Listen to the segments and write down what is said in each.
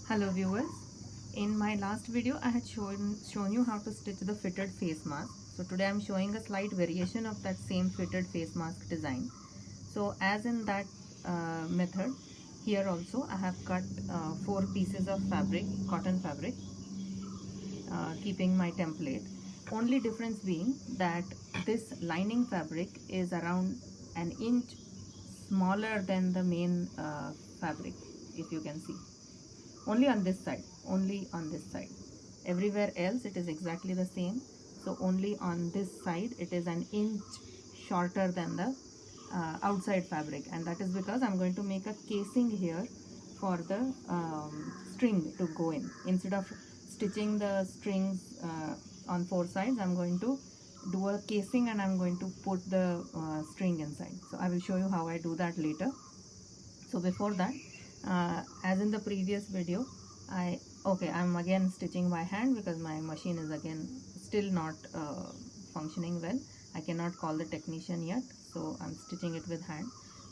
Hello viewers, in my last video I had shown you how to stitch the fitted face mask. So today I am showing a slight variation of that same fitted face mask design. So as in that method, here also I have cut 4 pieces of fabric, cotton fabric, keeping my template. Only difference being that this lining fabric is around an inch smaller than the main fabric, if you can see. Only on this side, everywhere else it is exactly the same. So only on this side it is an inch shorter than the outside fabric, and that is because I'm going to make a casing here for the string to go in. Instead of stitching the strings on 4 sides, I'm going to do a casing and I'm going to put the string inside. So I will show you how I do that later. So before that, as in the previous video, I'm again stitching by hand because my machine is again still not functioning well. I cannot call the technician yet, so I'm stitching it with hand.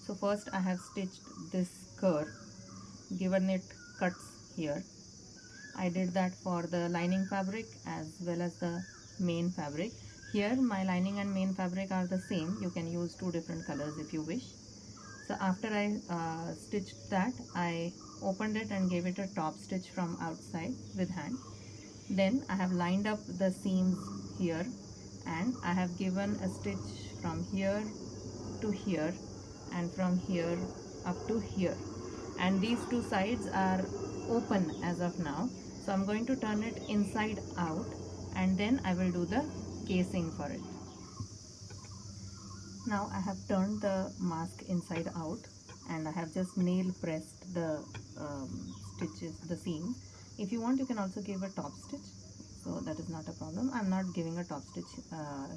So first I have stitched this curve, given it cuts here. I did that for the lining fabric as well as the main fabric. Here my lining and main fabric are the same. You can use 2 different colors if you wish. So after I stitched that, I opened it and gave it a top stitch from outside with hand. Then I have lined up the seams here and I have given a stitch from here to here and from here up to here. And these 2 sides are open as of now. So I'm going to turn it inside out and then I will do the casing for it. Now I have turned the mask inside out and I have just nail pressed the stitches, the seams. If you want, you can also give a top stitch, so that is not a problem. I'm not giving a top stitch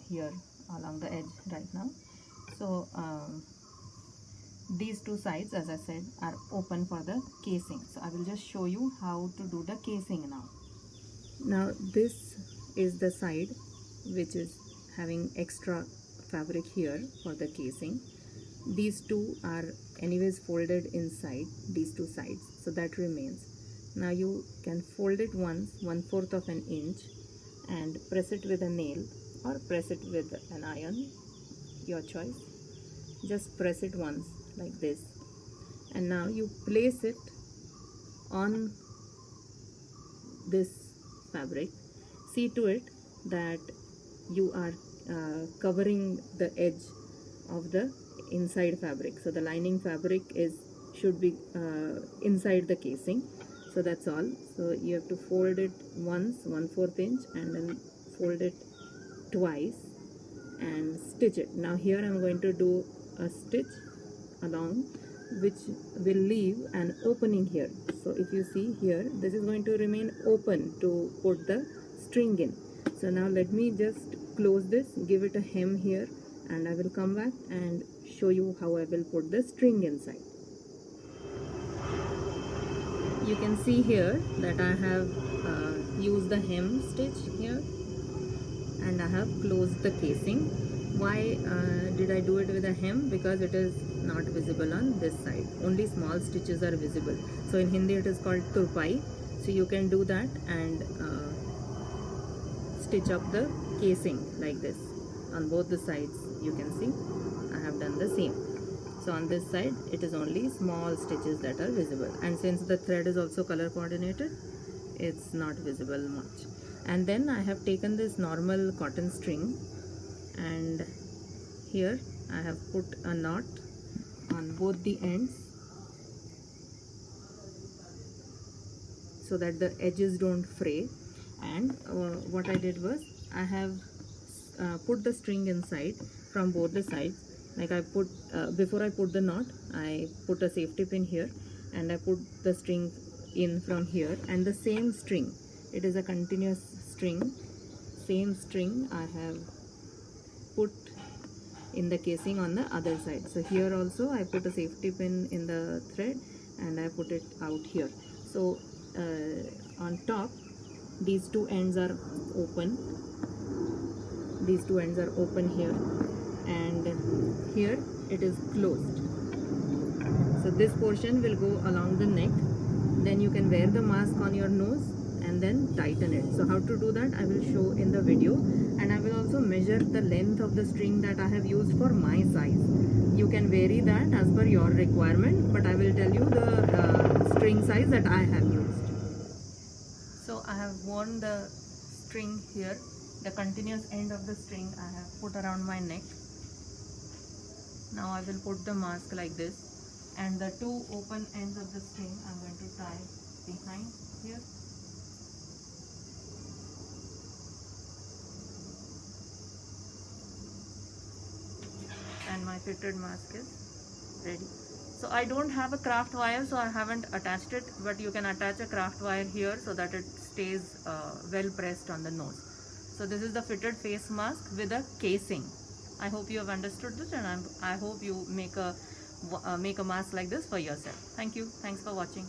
here along the edge right now. So these 2 sides, as I said, are open for the casing. So I will just show you how to do the casing now. Now this is the side which is having extra fabric here for the casing. These 2 are anyways folded inside, these 2 sides, so that remains. Now you can fold it once, 1/4 of an inch, and press it with a nail or press it with an iron, your choice. Just press it once like this, and now you place it on this fabric. See to it that you are covering the edge of the inside fabric. So the lining fabric should be inside the casing. So that's all. So you have to fold it once, 1/4 inch, and then fold it twice and stitch it. Now here I'm going to do a stitch along which will leave an opening here. So if you see here, this is going to remain open to put the string in. So now let me just close this, give it a hem here, and I will come back and show you how I will put the string inside. You can see here that I have used the hem stitch here and I have closed the casing. Why did I do it with a hem? Because it is not visible on this side. Only small stitches are visible. So in Hindi it is called turpai. So you can do that and stitch up the casing like this on both the sides. You can see I have done the same. So on this side it is only small stitches that are visible, and since the thread is also color coordinated, it's not visible much. And then I have taken this normal cotton string and here I have put a knot on both the ends so that the edges don't fray. And what I did was I have put the string inside from both the sides. Like I put before I put the knot, I put a safety pin here and I put the string in from here, and the same string, it is a continuous string, same string I have put in the casing on the other side. So here also I put a safety pin in the thread and I put it out here. So on top these 2 ends are open, these 2 ends are open here, and here it is closed. So this portion will go along the neck, then then you can wear the mask on your nose and then tighten it. So how to do that I will show in the video, and I will also measure the length of the string that I have used for my size. You can vary that as per your requirement, but I will tell you the string size that I have used. So I have worn the string here. The continuous end of the string I have put around my neck. Now I will put the mask like this, and the two open ends of the string I'm going to tie behind here. And my fitted mask is ready. So I don't have a craft wire, so I haven't attached it, but you can attach a craft wire here so that it stays well pressed on the nose. So this is the fitted face mask with a casing. I hope you have understood this, and I hope you make a mask like this for yourself. Thank you. Thanks for watching.